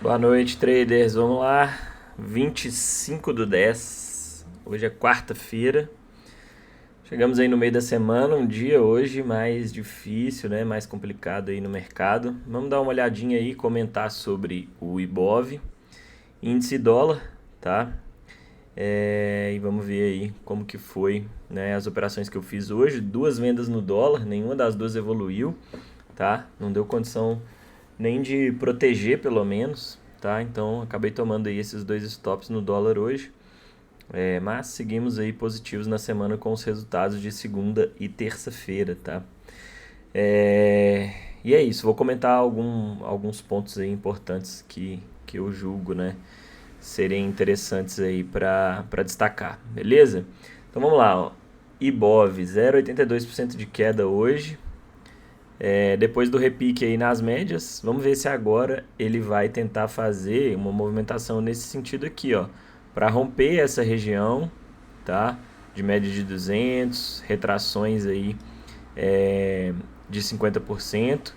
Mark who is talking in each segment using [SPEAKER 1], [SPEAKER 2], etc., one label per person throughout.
[SPEAKER 1] Boa noite, traders. Vamos lá. 25/10. Hoje é quarta-feira. Chegamos aí no meio da semana, um dia hoje mais difícil, né? Mais complicado aí no mercado. Vamos dar uma olhadinha aí, comentar sobre o Ibov, índice dólar, tá? E vamos ver aí como que foi, né, as operações que eu fiz hoje. Duas vendas no dólar, nenhuma das duas evoluiu, tá? Não deu condição nem de proteger, pelo menos, tá? Então acabei tomando aí esses dois stops no dólar hoje. Mas seguimos aí positivos na semana com os resultados de segunda e terça-feira, tá? E é isso, vou comentar alguns pontos aí importantes que eu julgo, né, serem interessantes aí para destacar, beleza? Então vamos lá, ó. Ibov, 0,82% de queda hoje. Depois do repique aí nas médias, vamos ver se agora ele vai tentar fazer uma movimentação nesse sentido aqui, ó, para romper essa região, tá? De média de 200, retrações aí de 50%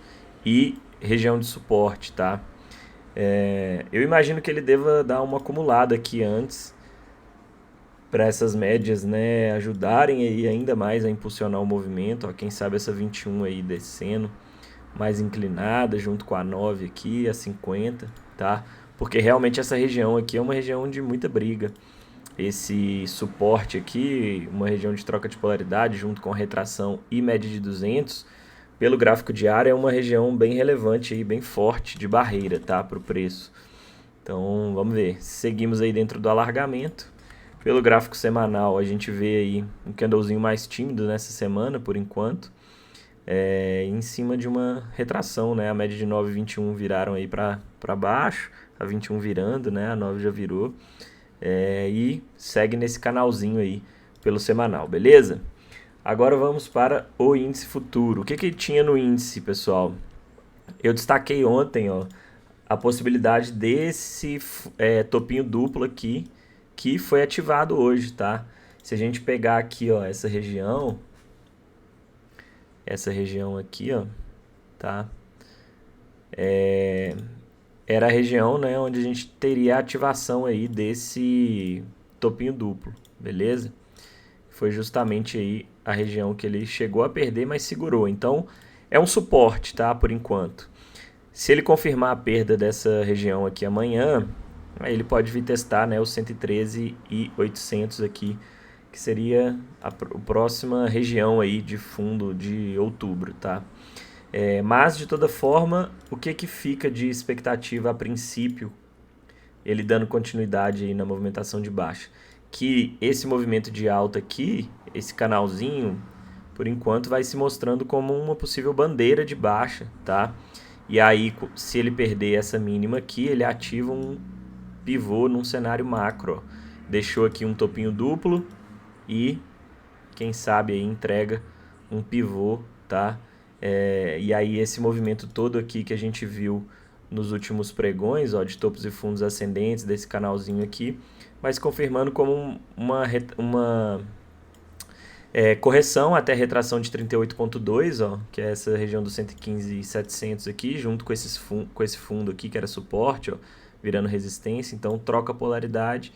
[SPEAKER 1] e região de suporte, tá? Eu imagino que ele deva dar uma acumulada aqui antes para essas médias, né, ajudarem aí ainda mais a impulsionar o movimento, ó, quem sabe essa 21 aí descendo mais inclinada, junto com a 9 aqui, a 50, tá? Porque realmente essa região aqui é uma região de muita briga. Esse suporte aqui, uma região de troca de polaridade, junto com retração e média de 200, pelo gráfico diário, é uma região bem relevante e bem forte de barreira, tá? Para o preço. Então, vamos ver. Seguimos aí dentro do alargamento. Pelo gráfico semanal, a gente vê aí um candlezinho mais tímido nessa semana, por enquanto. Em cima de uma retração, né? A média de 9 e 21 viraram aí para baixo, a 21 virando, né? A 9 já virou. E segue nesse canalzinho aí pelo semanal, beleza? Agora vamos para o índice futuro. O que tinha no índice, pessoal? Eu destaquei ontem, ó, a possibilidade desse topinho duplo aqui, que foi ativado hoje, tá? Se a gente pegar aqui, ó, essa região aqui, ó, tá? Era a região, né, onde a gente teria a ativação aí desse topinho duplo, beleza? Foi justamente aí a região que ele chegou a perder, mas segurou. Então, é um suporte, tá? Por enquanto. Se ele confirmar a perda dessa região aqui amanhã, aí ele pode vir testar, né, o 113.800 aqui, que seria a próxima região aí de fundo de outubro, tá? Mas, de toda forma, o que fica de expectativa a princípio, ele dando continuidade aí na movimentação de baixa? Que esse movimento de alta aqui, esse canalzinho, por enquanto vai se mostrando como uma possível bandeira de baixa, tá? E aí, se ele perder essa mínima aqui, ele ativa um pivô num cenário macro. Deixou aqui um topinho duplo e, quem sabe, aí entrega um pivô, tá? E aí esse movimento todo aqui que a gente viu nos últimos pregões, ó, de topos e fundos ascendentes desse canalzinho aqui, mas confirmando como uma correção até retração de 38,2, ó, que é essa região dos 115.700 aqui, junto com esse fundo aqui que era suporte, ó, virando resistência. Então troca a polaridade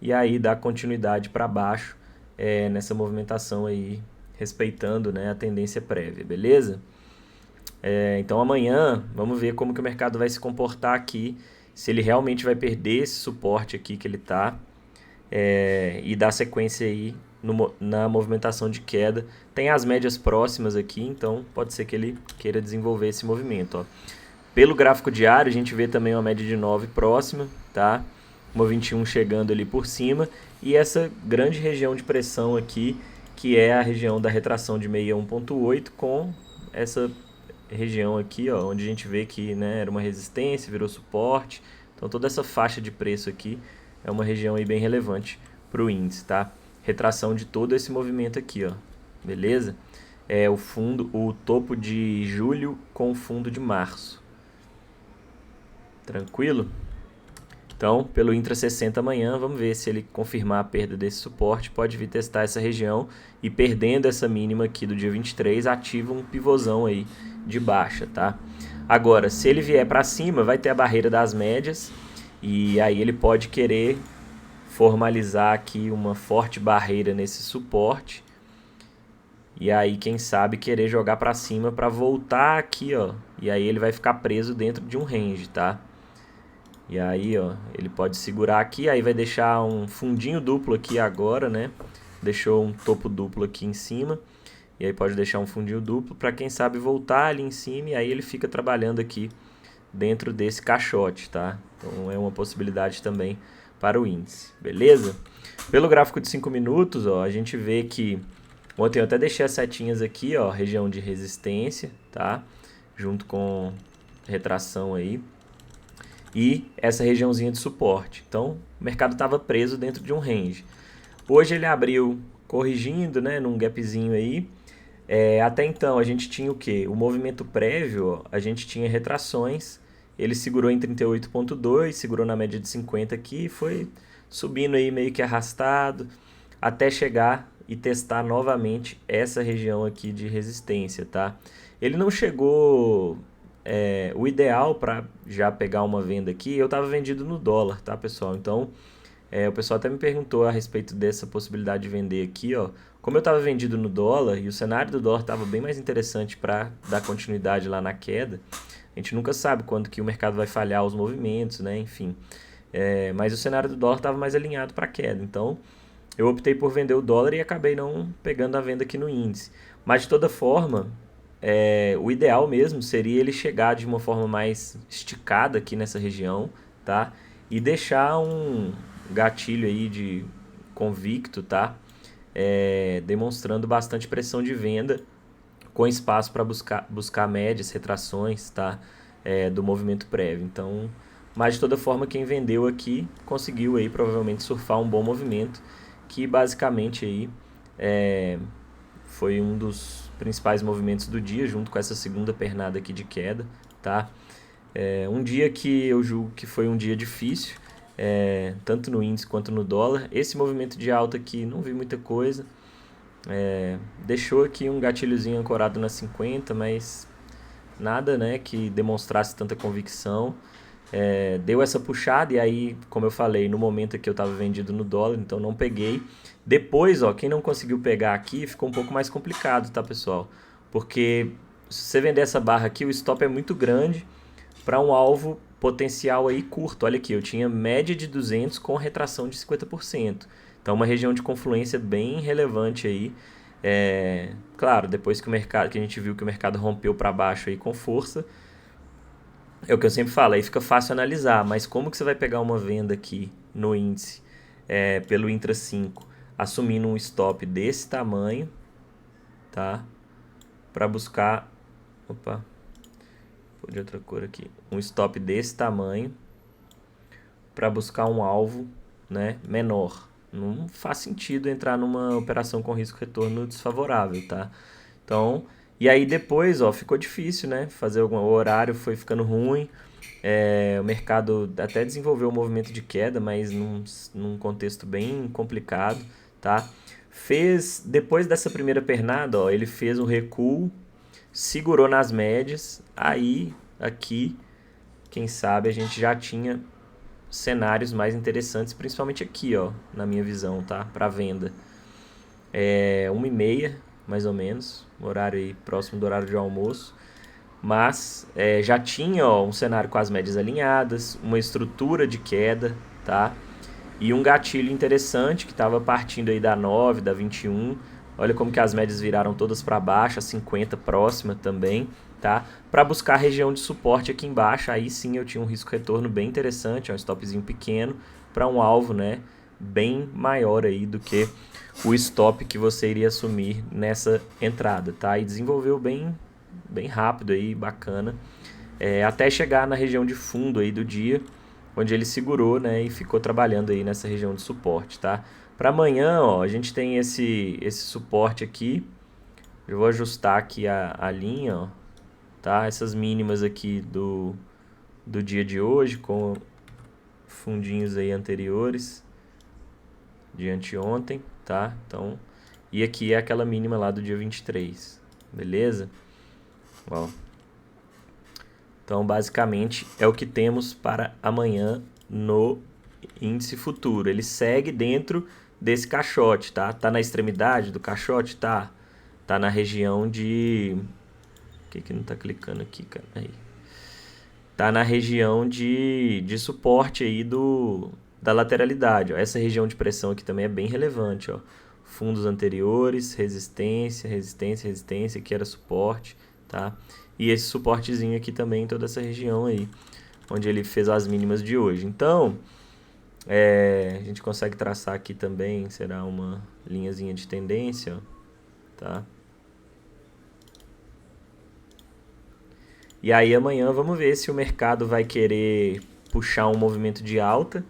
[SPEAKER 1] e aí dá continuidade para baixo nessa movimentação aí, respeitando, né, a tendência prévia, beleza? Então amanhã vamos ver como que o mercado vai se comportar aqui, se ele realmente vai perder esse suporte aqui que ele está e dar sequência aí na movimentação de queda. Tem as médias próximas aqui, então pode ser que ele queira desenvolver esse movimento, ó. Pelo gráfico diário, a gente vê também uma média de 9 próxima, tá? Uma 21 chegando ali por cima. E essa grande região de pressão aqui, que é a região da retração de 61,8 com essa região aqui, ó, onde a gente vê que, né, era uma resistência, virou suporte. Então toda essa faixa de preço aqui é uma região aí bem relevante para o índice, tá? Retração de todo esse movimento aqui, ó. Beleza? O topo de julho com o fundo de março. Tranquilo? Então, pelo Intra 60 amanhã, vamos ver se ele confirmar a perda desse suporte, pode vir testar essa região e perdendo essa mínima aqui do dia 23, ativa um pivôzão aí de baixa, tá? Agora, se ele vier para cima, vai ter a barreira das médias e aí ele pode querer formalizar aqui uma forte barreira nesse suporte. E aí, quem sabe, querer jogar para cima para voltar aqui, ó. E aí ele vai ficar preso dentro de um range, tá? E aí, ó, ele pode segurar aqui, aí vai deixar um fundinho duplo aqui agora, né? Deixou um topo duplo aqui em cima. E aí pode deixar um fundinho duplo para quem sabe voltar ali em cima e aí ele fica trabalhando aqui dentro desse caixote, tá? Então é uma possibilidade também para o índice, beleza? Pelo gráfico de 5 minutos, ó, a gente vê que ontem eu até deixei as setinhas aqui, ó, região de resistência, tá? Junto com retração aí. E essa regiãozinha de suporte. Então, o mercado estava preso dentro de um range. Hoje ele abriu corrigindo, né, num gapzinho aí. Até então a gente tinha o que? O movimento prévio, ó, a gente tinha retrações, ele segurou em 38,2, segurou na média de 50 aqui, foi subindo aí meio que arrastado, até chegar e testar novamente essa região aqui de resistência, tá? Ele não chegou, o ideal para já pegar uma venda aqui, eu estava vendido no dólar, tá, pessoal? Então, o pessoal até me perguntou a respeito dessa possibilidade de vender aqui, ó. Como eu estava vendido no dólar e o cenário do dólar estava bem mais interessante para dar continuidade lá na queda, a gente nunca sabe quando que o mercado vai falhar os movimentos, né? Enfim, mas o cenário do dólar estava mais alinhado para queda, então eu optei por vender o dólar e acabei não pegando a venda aqui no índice. Mas de toda forma, o ideal mesmo seria ele chegar de uma forma mais esticada aqui nessa região, tá? E deixar um gatilho aí de convicto, tá? Demonstrando bastante pressão de venda com espaço para buscar médias, retrações, tá? Do movimento prévio. Então, mas de toda forma, quem vendeu aqui conseguiu aí provavelmente surfar um bom movimento, que basicamente aí foi um dos principais movimentos do dia, junto com essa segunda pernada aqui de queda, tá? Um dia que eu julgo que foi um dia difícil, tanto no índice quanto no dólar. Esse movimento de alta aqui não vi muita coisa, deixou aqui um gatilhozinho ancorado na 50, mas nada, né, que demonstrasse tanta convicção. Deu essa puxada e aí, como eu falei, no momento que eu estava vendido no dólar, então não peguei. Depois, ó, quem não conseguiu pegar aqui ficou um pouco mais complicado, tá, pessoal? Porque se você vender essa barra aqui, o stop é muito grande para um alvo potencial aí curto. Olha aqui, eu tinha média de 200 com retração de 50%. Então, uma região de confluência bem relevante aí. Claro, depois que que a gente viu que o mercado rompeu para baixo aí com força, é o que eu sempre falo, aí fica fácil analisar, mas como que você vai pegar uma venda aqui no índice pelo Intra 5, assumindo um stop desse tamanho, tá? Para buscar, opa, de outra cor aqui, um stop desse tamanho para buscar um alvo, né, menor. Não faz sentido entrar numa operação com risco retorno desfavorável, tá? Então, e aí depois, ó, ficou difícil, né? O horário foi ficando ruim. O mercado até desenvolveu um movimento de queda, mas num contexto bem complicado, tá? Depois dessa primeira pernada, ó, ele fez um recuo, segurou nas médias, aí aqui, quem sabe a gente já tinha cenários mais interessantes, principalmente aqui, ó, na minha visão, tá? Para venda. 1h30, mais ou menos, horário aí próximo do horário de almoço. Mas já tinha, ó, um cenário com as médias alinhadas, uma estrutura de queda, tá? E um gatilho interessante que estava partindo aí da 9, da 21. Olha como que as médias viraram todas para baixo, a 50 próxima também, tá? Para buscar a região de suporte aqui embaixo, aí sim eu tinha um risco retorno bem interessante, um stopzinho pequeno para um alvo, né, bem maior aí do que o stop que você iria assumir nessa entrada, tá? E desenvolveu bem rápido aí, bacana, até chegar na região de fundo aí do dia, onde ele segurou, né, e ficou trabalhando aí nessa região de suporte, tá? Para amanhã, ó, a gente tem esse suporte aqui. Eu vou ajustar aqui a linha, ó, tá? Essas mínimas aqui do dia de hoje, com fundinhos aí anteriores de anteontem, tá? Então, e aqui é aquela mínima lá do dia 23, beleza? Ó. Então, basicamente, é o que temos para amanhã no índice futuro. Ele segue dentro desse caixote, tá? Tá na extremidade do caixote? Tá. Tá na região de... Por que não tá clicando aqui, cara? Aí. Tá na região de suporte aí da lateralidade. Ó. Essa região de pressão aqui também é bem relevante. Ó. Fundos anteriores, resistência, resistência, resistência, que era suporte, tá? E esse suportezinho aqui também, toda essa região aí, onde ele fez as mínimas de hoje. Então, a gente consegue traçar aqui também, será uma linhazinha de tendência, ó, tá? E aí amanhã vamos ver se o mercado vai querer puxar um movimento de alta,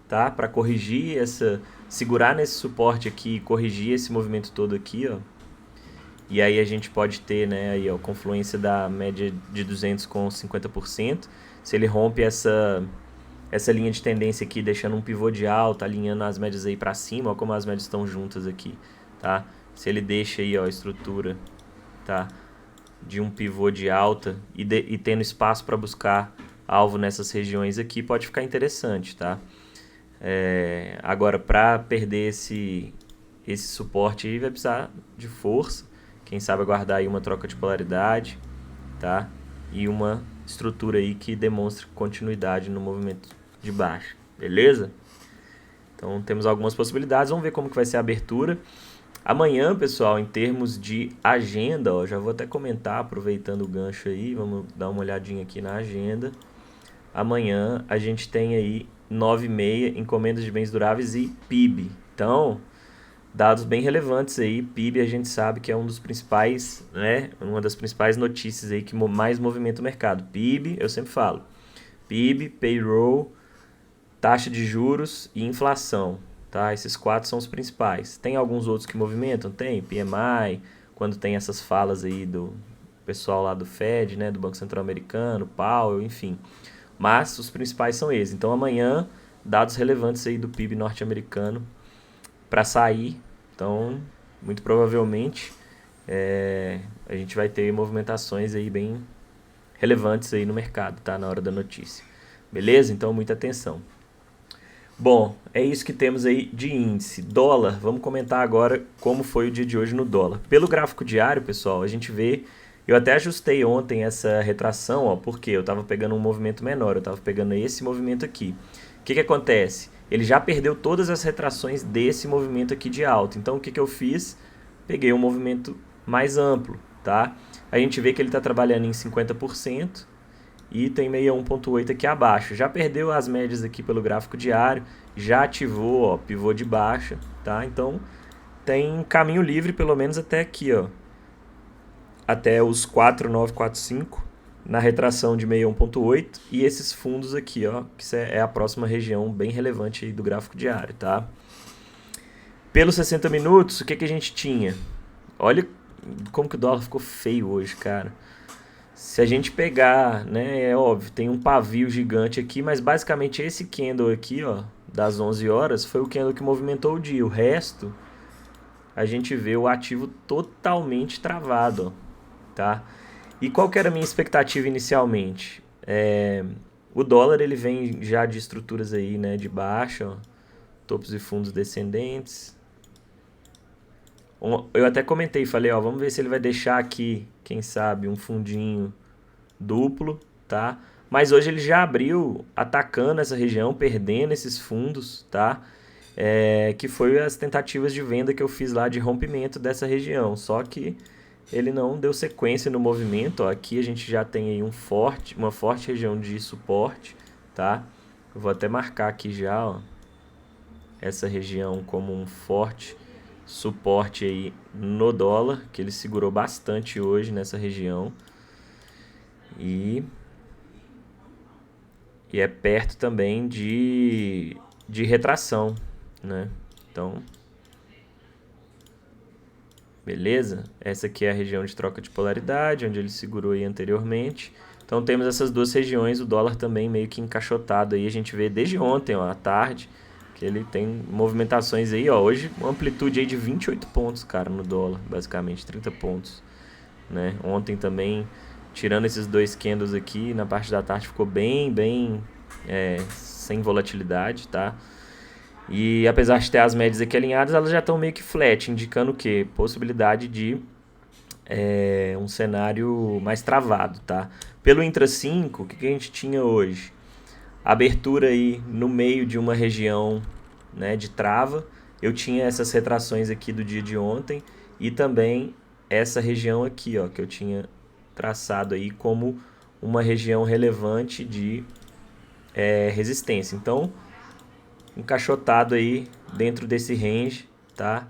[SPEAKER 1] tá? Para corrigir segurar nesse suporte aqui e corrigir esse movimento todo aqui, ó. E aí a gente pode ter, né, aí, ó, confluência da média de 200 com 50%. Se ele rompe essa linha de tendência aqui, deixando um pivô de alta, alinhando as médias aí para cima, ó, como as médias estão juntas aqui, tá? Se ele deixa aí, ó, a estrutura, tá? De um pivô de alta e tendo espaço para buscar alvo nessas regiões aqui, pode ficar interessante, tá? Agora, para perder esse suporte aí, vai precisar de força. Quem sabe aguardar aí uma troca de polaridade, tá? E uma estrutura aí que demonstre continuidade no movimento de baixa, beleza? Então, temos algumas possibilidades. Vamos ver como que vai ser a abertura. Amanhã, pessoal, em termos de agenda, ó, já vou até comentar, aproveitando o gancho aí, vamos dar uma olhadinha aqui na agenda. Amanhã a gente tem aí 9h30, encomendas de bens duráveis e PIB. Então, dados bem relevantes aí. PIB a gente sabe que é um dos principais, né, uma das principais notícias aí que mais movimenta o mercado. PIB, eu sempre falo, PIB, payroll, taxa de juros e inflação. Tá? Esses 4 são os principais. Tem alguns outros que movimentam? Tem, PMI, quando tem essas falas aí do pessoal lá do Fed, né, do Banco Central Americano, Powell, enfim. Mas os principais são esses. Então amanhã, dados relevantes aí do PIB norte-americano para sair. Então, muito provavelmente, a gente vai ter movimentações aí bem relevantes aí no mercado, tá? Na hora da notícia. Beleza? Então, muita atenção. Bom, é isso que temos aí de índice. Dólar, vamos comentar agora como foi o dia de hoje no dólar. Pelo gráfico diário, pessoal, a gente vê... Eu até ajustei ontem essa retração, ó, porque eu estava pegando um movimento menor, eu estava pegando esse movimento aqui. O que acontece? Ele já perdeu todas as retrações desse movimento aqui de alta. Então, o que eu fiz? Peguei um movimento mais amplo, tá? A gente vê que ele está trabalhando em 50%. E tem 61,8 aqui abaixo. Já perdeu as médias aqui pelo gráfico diário, já ativou, ó, pivô de baixa, tá? Então, tem caminho livre pelo menos até aqui, ó. Até os 4,945 na retração de 61,8 e esses fundos aqui, ó, que é a próxima região bem relevante aí do gráfico diário, tá? Pelos 60 minutos, o que a gente tinha? Olha como que o dólar ficou feio hoje, cara. Se a gente pegar, né, é óbvio, tem um pavio gigante aqui, mas basicamente esse candle aqui, ó, das 11 horas, foi o candle que movimentou o dia. O resto, a gente vê o ativo totalmente travado, ó, tá? E qual que era a minha expectativa inicialmente? O dólar, ele vem já de estruturas aí, né, de baixa, ó, topos e fundos descendentes. Eu até comentei, falei, ó, vamos ver se ele vai deixar aqui, quem sabe, um fundinho duplo, tá? Mas hoje ele já abriu atacando essa região, perdendo esses fundos, tá? Que foi as tentativas de venda que eu fiz lá de rompimento dessa região. Só que ele não deu sequência no movimento, ó. Aqui a gente já tem aí uma forte região de suporte, tá? Eu vou até marcar aqui já, ó, essa região como um forte suporte aí no dólar, que ele segurou bastante hoje nessa região. E é perto também de retração, né? Então, beleza? Essa aqui é a região de troca de polaridade, onde ele segurou aí anteriormente. Então, temos essas duas regiões, o dólar também meio que encaixotado aí. A gente vê desde ontem, ó, à tarde, que ele tem movimentações aí, ó. Hoje, uma amplitude aí de 28 pontos, cara, no dólar, basicamente, 30 pontos, né? Ontem também tirando esses dois candles aqui, na parte da tarde ficou bem sem volatilidade, tá? E apesar de ter as médias aqui alinhadas, elas já estão meio que flat, indicando o quê? Possibilidade de um cenário mais travado, tá? Pelo Intra 5, o que a gente tinha hoje? Abertura aí no meio de uma região, né, de trava. Eu tinha essas retrações aqui do dia de ontem e também essa região aqui, ó, que eu tinha traçado aí como uma região relevante de resistência. Então, encaixotado aí dentro desse range, tá?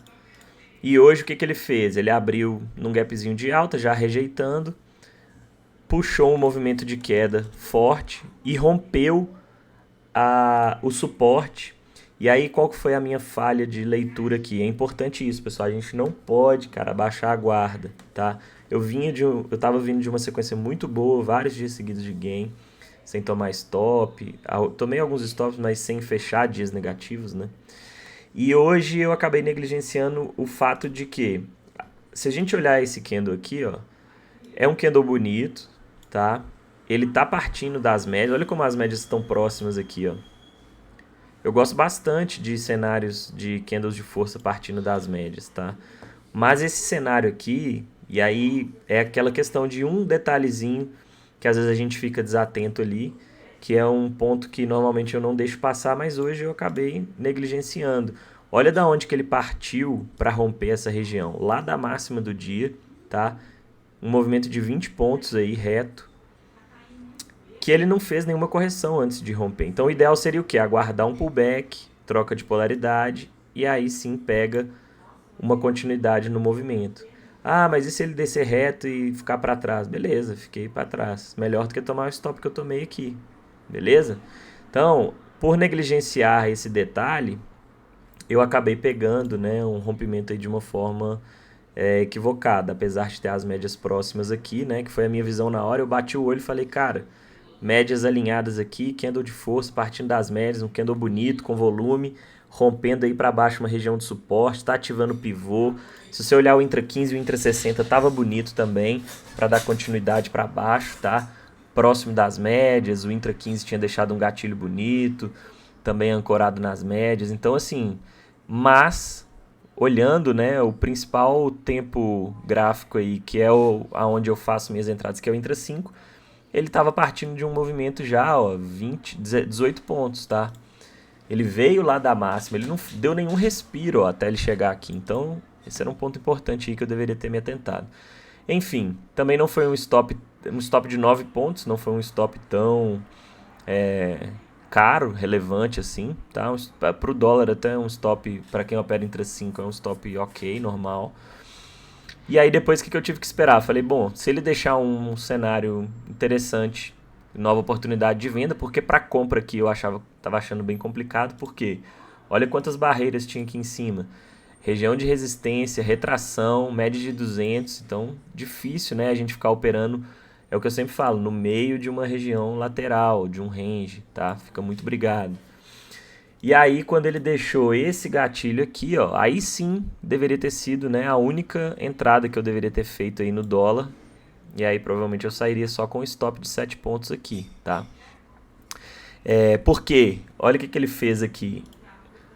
[SPEAKER 1] E hoje o que ele fez? Ele abriu num gapzinho de alta, já rejeitando, puxou um movimento de queda forte e rompeu o suporte. E aí qual que foi a minha falha de leitura aqui? É importante isso, pessoal, a gente não pode, cara, baixar a guarda, tá? Eu tava vindo de uma sequência muito boa, vários dias seguidos de gain, sem tomar stop. Tomei alguns stops, mas sem fechar dias negativos, né? E hoje eu acabei negligenciando o fato de que, se a gente olhar esse candle aqui, ó, é um candle bonito, tá? Ele tá partindo das médias. Olha como as médias estão próximas aqui, ó. Eu gosto bastante de cenários de candles de força partindo das médias, tá? Mas esse cenário aqui, e aí é aquela questão de um detalhezinho que às vezes a gente fica desatento ali, que é um ponto que normalmente eu não deixo passar, mas hoje eu acabei negligenciando. Olha da onde que ele partiu para romper essa região, lá da máxima do dia, tá? Um movimento de 20 pontos aí, reto, que ele não fez nenhuma correção antes de romper. Então o ideal seria o quê? Aguardar um pullback, troca de polaridade, e aí sim pega uma continuidade no movimento. Ah, mas e se ele descer reto e ficar para trás? Beleza, fiquei para trás. Melhor do que tomar o stop que eu tomei aqui. Beleza? Então, por negligenciar esse detalhe, eu acabei pegando, né, um rompimento aí de uma forma equivocada. Apesar de ter as médias próximas aqui, né, que foi a minha visão na hora, eu bati o olho e falei, cara, médias alinhadas aqui, candle de força partindo das médias, um candle bonito, com volume, rompendo aí para baixo uma região de suporte, está ativando o pivô. Se você olhar o Intra 15 e o Intra 60, tava bonito também, para dar continuidade para baixo, tá? Próximo das médias, o Intra 15 tinha deixado um gatilho bonito, também ancorado nas médias. Então, assim, mas olhando, né, o principal tempo gráfico aí, que é aonde eu faço minhas entradas, que é o Intra 5, ele estava partindo de um movimento já, ó, 18 pontos, tá? Ele veio lá da máxima, ele não deu nenhum respiro, ó, até ele chegar aqui. Então, esse era um ponto importante aí que eu deveria ter me atentado. Enfim, também não foi um stop de 9 pontos, não foi um stop tão caro, relevante assim, tá? Para o dólar até um stop, para quem opera entre 5, é um stop ok, normal. E aí depois o que eu tive que esperar? Falei, bom, se ele deixar um cenário interessante, nova oportunidade de venda, porque para compra aqui eu estava achando bem complicado, porque olha quantas barreiras tinha aqui em cima. Região de resistência, retração, média de 200, então difícil, né, a gente ficar operando, é o que eu sempre falo, no meio de uma região lateral, de um range, tá? Fica muito brigado. E aí, quando ele deixou esse gatilho aqui, ó, aí sim deveria ter sido, né, a única entrada que eu deveria ter feito aí no dólar. E aí, provavelmente, eu sairia só com um stop de 7 pontos aqui, tá? Por quê? Olha o que ele fez aqui.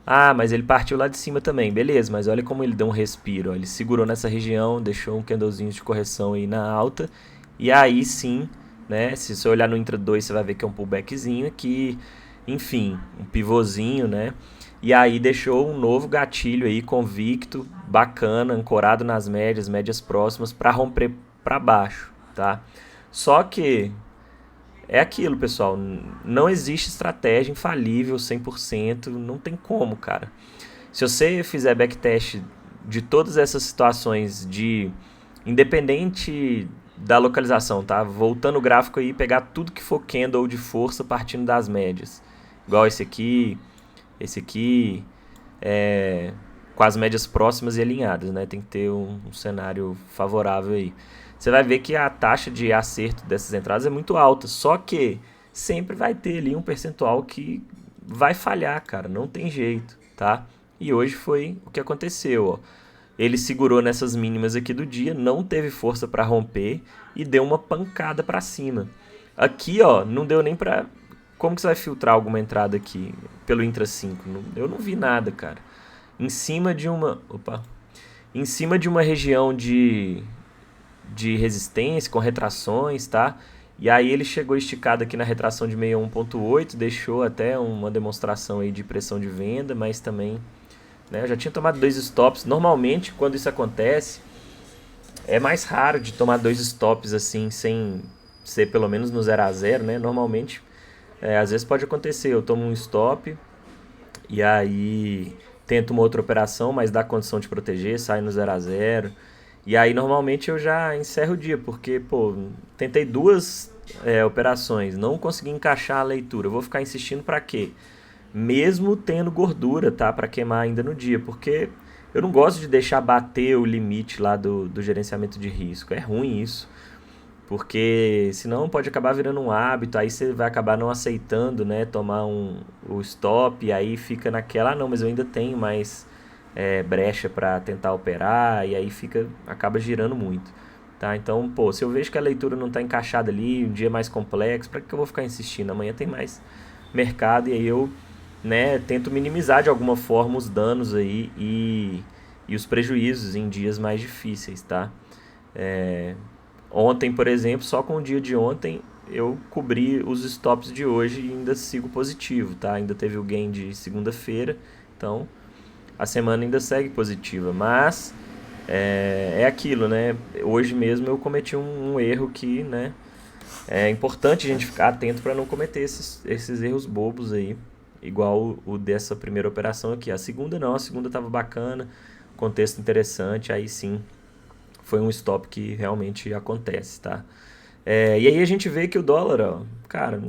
[SPEAKER 1] Ah, mas ele partiu lá de cima também. Beleza, mas olha como ele deu um respiro. Ó. Ele segurou nessa região, deixou um candlezinho de correção aí na alta. E aí sim, né, se você olhar no Intra 2, você vai ver que é um pullbackzinho aqui. Enfim, um pivôzinho, né? E aí deixou um novo gatilho aí convicto, bacana, ancorado nas médias próximas para romper para baixo, tá? Só que é aquilo, pessoal, não existe estratégia infalível 100%, não tem como, cara. Se você fizer backtest de todas essas situações independente da localização, tá? Voltando o gráfico aí, pegar tudo que for candle de força partindo das médias. Igual esse aqui, com as médias próximas e alinhadas, né? Tem que ter um cenário favorável aí. Você vai ver que a taxa de acerto dessas entradas é muito alta, só que sempre vai ter ali um percentual que vai falhar, cara, não tem jeito, tá? E hoje foi o que aconteceu, ó. ele segurou nessas mínimas aqui do dia, não teve força para romper e deu uma pancada para cima. Aqui, ó, não deu nem para... Como que você vai filtrar alguma entrada aqui pelo Intra 5? Eu não vi nada, cara. Em cima de uma... Opa. Em cima de uma região de resistência, com retrações, tá? E aí ele chegou esticado aqui na retração de 61.8, deixou até uma demonstração aí de pressão de venda, mas também, né, eu já tinha tomado 2 stops. Normalmente, quando isso acontece, é mais raro de tomar 2 stops assim, sem ser pelo menos no 0 a 0, né? Normalmente, às vezes pode acontecer, eu tomo um stop e aí tento uma outra operação, mas dá condição de proteger, sai no 0 a 0. E aí normalmente eu já encerro o dia, porque, pô, tentei 2 operações, não consegui encaixar a leitura. Eu vou ficar insistindo pra quê? Mesmo tendo gordura, tá? Pra queimar ainda no dia, porque eu não gosto de deixar bater o limite lá do gerenciamento de risco. É ruim isso, porque senão pode acabar virando um hábito, aí você vai acabar não aceitando, né? Tomar o stop, e aí fica naquela, ah, não, mas eu ainda tenho mais brecha para tentar operar, e aí acaba girando muito, tá? Então, pô, se eu vejo que a leitura não está encaixada ali, um dia mais complexo, para que eu vou ficar insistindo? Amanhã tem mais mercado, e aí eu, né, tento minimizar de alguma forma os danos aí e os prejuízos em dias mais difíceis, tá? Ontem, por exemplo, só com o dia de ontem eu cobri os stops de hoje e ainda sigo positivo, tá? Ainda teve o gain de segunda-feira, então a semana ainda segue positiva, mas é aquilo, né? Hoje mesmo eu cometi um erro que, né? É importante a gente ficar atento para não cometer esses erros bobos aí, igual o dessa primeira operação aqui. A segunda não, a segunda estava bacana, contexto interessante, aí sim foi um stop que realmente acontece, tá? E aí a gente vê que o dólar, ó, cara,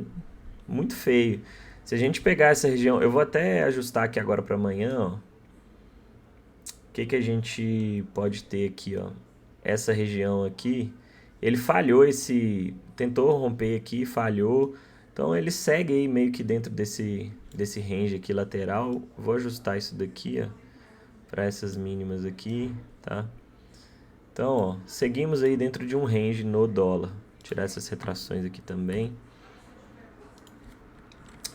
[SPEAKER 1] muito feio. Se a gente pegar essa região, eu vou até ajustar aqui agora para amanhã, ó. O que a gente pode ter aqui, ó? Essa região aqui, ele falhou tentou romper aqui, falhou. Então ele segue aí meio que dentro desse range aqui lateral. Vou ajustar isso daqui, ó, para essas mínimas aqui, tá? Então, ó, seguimos aí dentro de um range no dólar. Vou tirar essas retrações aqui também.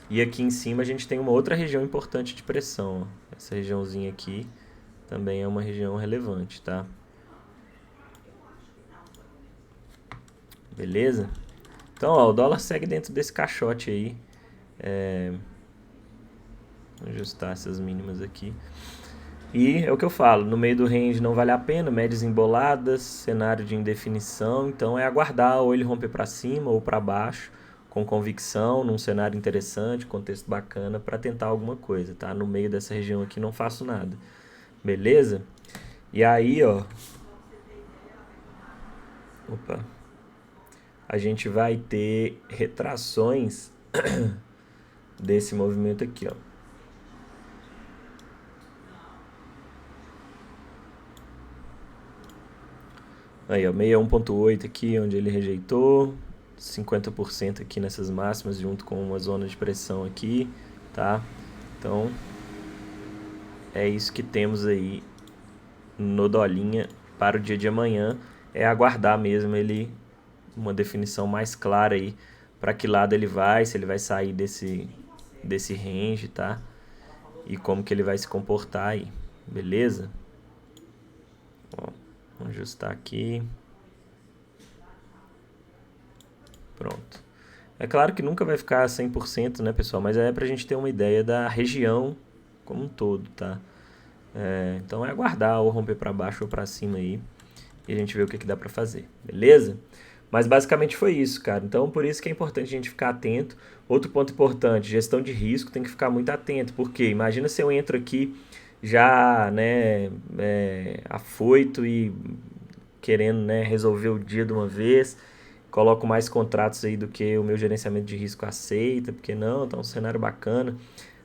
[SPEAKER 1] E aqui em cima a gente tem uma outra região importante de pressão, ó. Essa regiãozinha aqui também é uma região relevante, tá? Beleza? Então, ó, o dólar segue dentro desse caixote aí. Vou ajustar essas mínimas aqui. E é o que eu falo, no meio do range não vale a pena, médias emboladas, cenário de indefinição, então é aguardar ou ele romper para cima ou para baixo, com convicção, num cenário interessante, contexto bacana, para tentar alguma coisa, tá? No meio dessa região aqui não faço nada, beleza? E aí, ó, a gente vai ter retrações desse movimento aqui, ó. Aí, ó, 61.8 aqui, onde ele rejeitou, 50% aqui nessas máximas, junto com uma zona de pressão aqui, tá? Então, é isso que temos aí no dolinha para o dia de amanhã. É aguardar mesmo uma definição mais clara aí para que lado ele vai, se ele vai sair desse range, tá? E como que ele vai se comportar aí, beleza? Ó, vamos ajustar aqui. Pronto. É claro que nunca vai ficar 100%, né, pessoal? Mas é pra gente ter uma ideia da região como um todo, tá? Então é aguardar ou romper para baixo ou para cima aí e a gente vê o que dá para fazer, beleza? Mas basicamente foi isso, cara. Então por isso que é importante a gente ficar atento. Outro ponto importante, gestão de risco, tem que ficar muito atento, porque imagina se eu entro aqui já, né, afoito e querendo, né, resolver o dia de uma vez, coloco mais contratos aí do que o meu gerenciamento de risco aceita, porque não, tá um cenário bacana.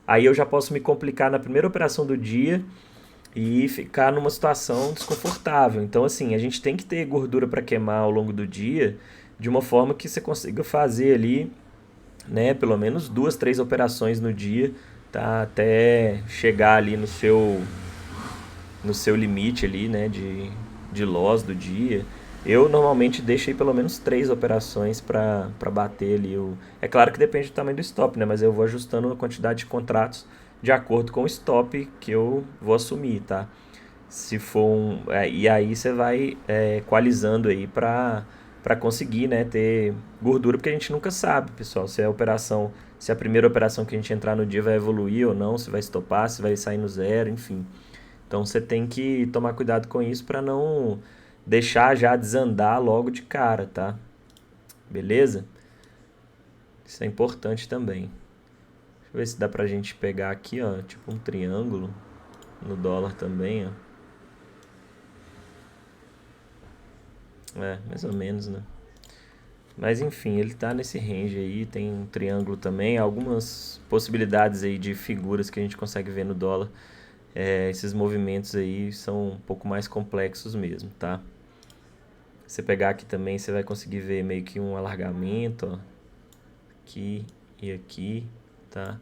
[SPEAKER 1] Aí eu já posso me complicar na primeira operação do dia e ficar numa situação desconfortável. Então, assim, a gente tem que ter gordura para queimar ao longo do dia, de uma forma que você consiga fazer ali, né, pelo menos 2, 3 operações no dia, tá? Até chegar ali no seu limite ali, né, de loss do dia. Eu normalmente deixo aí pelo menos 3 operações para bater ali. É claro que depende do tamanho do stop, né, mas eu vou ajustando a quantidade de contratos de acordo com o stop que eu vou assumir, tá? Se for e aí você vai equalizando aí para conseguir, né, ter gordura, porque a gente nunca sabe, pessoal, se a primeira operação que a gente entrar no dia vai evoluir ou não, se vai estopar, se vai sair no zero, enfim. Então você tem que tomar cuidado com isso para não deixar já desandar logo de cara, tá? Beleza? Isso é importante também. Deixa eu ver se dá pra gente pegar aqui, ó, tipo um triângulo no dólar também, ó. Mais ou menos, né? Mas enfim, ele tá nesse range aí, tem um triângulo também, algumas possibilidades aí de figuras que a gente consegue ver no dólar. Esses movimentos aí são um pouco mais complexos mesmo, tá? Você pegar aqui também, você vai conseguir ver meio que um alargamento, ó, aqui e aqui, tá?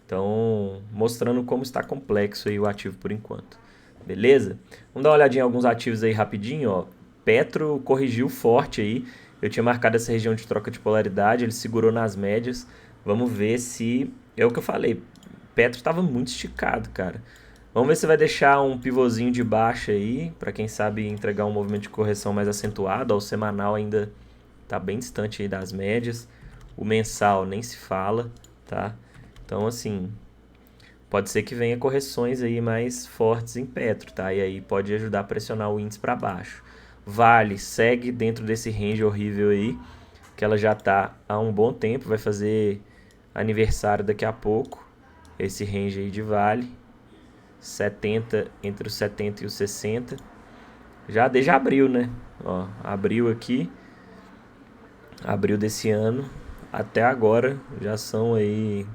[SPEAKER 1] Então, mostrando como está complexo aí o ativo por enquanto. Beleza? Vamos dar uma olhadinha em alguns ativos aí rapidinho, ó. Petro corrigiu forte aí. Eu tinha marcado essa região de troca de polaridade, ele segurou nas médias. Vamos ver se... É o que eu falei, Petro estava muito esticado, cara. Vamos ver se vai deixar um pivôzinho de baixa aí, para quem sabe entregar um movimento de correção mais acentuado. Ó, o semanal ainda está bem distante aí das médias. O mensal nem se fala, tá? Então, assim, pode ser que venha correções aí mais fortes em Petro, tá? E aí pode ajudar a pressionar o índice para baixo. Vale segue dentro desse range horrível aí, que ela já tá há um bom tempo, vai fazer aniversário daqui a pouco. Esse range aí de Vale, 70, entre os 70 e os 60. Já desde abril, né? Ó, abril aqui, abril desse ano até agora já são aí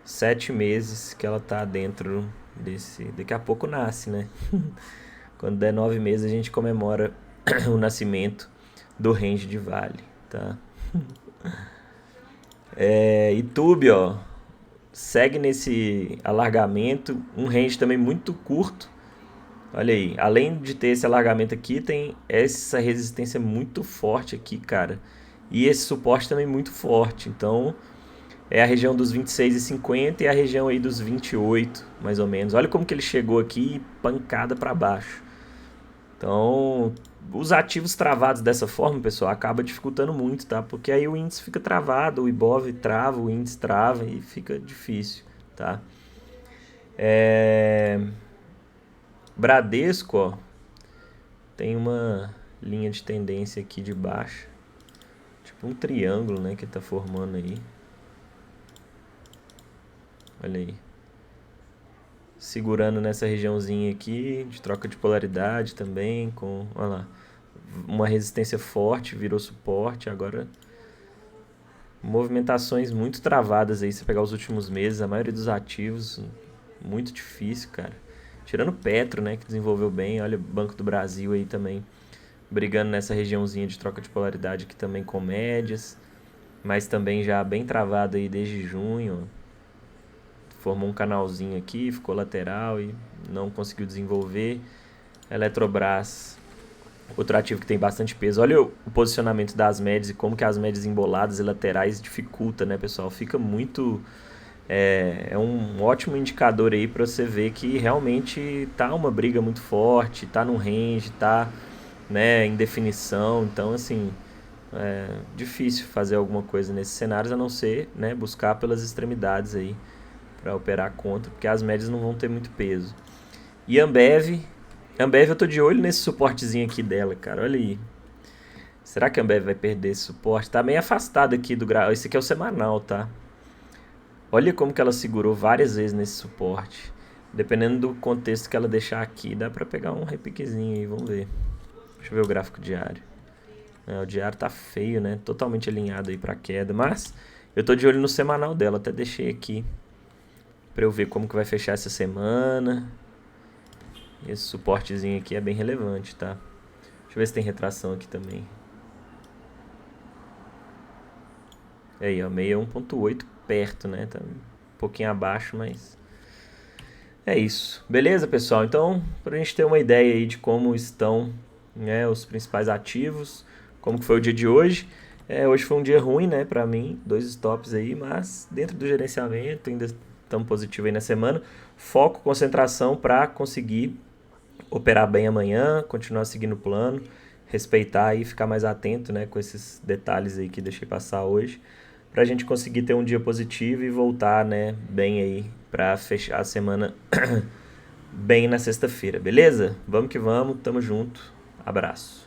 [SPEAKER 1] 7 meses que ela tá dentro desse. Daqui a pouco nasce, né? Quando der 9 meses a gente comemora o nascimento do range de Vale, tá? YouTube, ó, segue nesse alargamento, um range também muito curto. Olha aí, além de ter esse alargamento aqui, tem essa resistência muito forte aqui, cara. E esse suporte também muito forte. Então, é a região dos 26,50 e a região aí dos 28, mais ou menos. Olha como que ele chegou aqui, pancada para baixo. Então, os ativos travados dessa forma, pessoal, acaba dificultando muito, tá? Porque aí o índice fica travado, o Ibov trava, o índice trava e fica difícil, tá? Bradesco, ó, tem uma linha de tendência aqui de baixa, tipo um triângulo, né, que tá formando aí. Olha aí. Segurando nessa regiãozinha aqui, de troca de polaridade também, com, olha lá, uma resistência forte, virou suporte, agora movimentações muito travadas aí, se pegar os últimos meses, a maioria dos ativos, muito difícil, cara. Tirando o Petro, né, que desenvolveu bem, olha o Banco do Brasil aí também, brigando nessa regiãozinha de troca de polaridade aqui também com médias, mas também já bem travado aí desde junho, ó. Formou um canalzinho aqui, ficou lateral e não conseguiu desenvolver. Eletrobras, outro ativo que tem bastante peso. Olha o posicionamento das médias e como que as médias emboladas e laterais dificulta, né, pessoal? Fica muito... É um ótimo indicador aí para você ver que realmente tá uma briga muito forte, tá no range, tá, né, em definição. Então, assim, é difícil fazer alguma coisa nesses cenários, a não ser, né, buscar pelas extremidades aí para operar contra, porque as médias não vão ter muito peso. E Ambev eu tô de olho nesse suportezinho aqui dela, cara, olha aí. Será que a Ambev vai perder esse suporte? Tá meio afastado aqui do gráfico. Esse aqui é o semanal, tá? Olha como que ela segurou várias vezes nesse suporte. Dependendo do contexto que ela deixar aqui, dá pra pegar um repiquezinho aí, vamos ver. Deixa eu ver o gráfico diário. O diário tá feio, né? Totalmente alinhado aí pra queda, mas eu tô de olho no semanal dela, até deixei aqui pra eu ver como que vai fechar essa semana. Esse suportezinho aqui é bem relevante, tá? Deixa eu ver se tem retração aqui também. Aí, ó, 61.8 perto, né? Tá um pouquinho abaixo, mas É isso. Beleza, pessoal? Então, para a gente ter uma ideia aí de como estão, né, os principais ativos, como que foi o dia de hoje. Hoje foi um dia ruim, né, para mim, 2 stops aí, mas dentro do gerenciamento, ainda estamos positivo aí na semana. Foco, concentração para conseguir operar bem amanhã, continuar seguindo o plano, respeitar e ficar mais atento, né, com esses detalhes aí que deixei passar hoje, para a gente conseguir ter um dia positivo e voltar, né, bem aí para fechar a semana bem na sexta-feira, beleza? Vamos que vamos, tamo junto, abraço.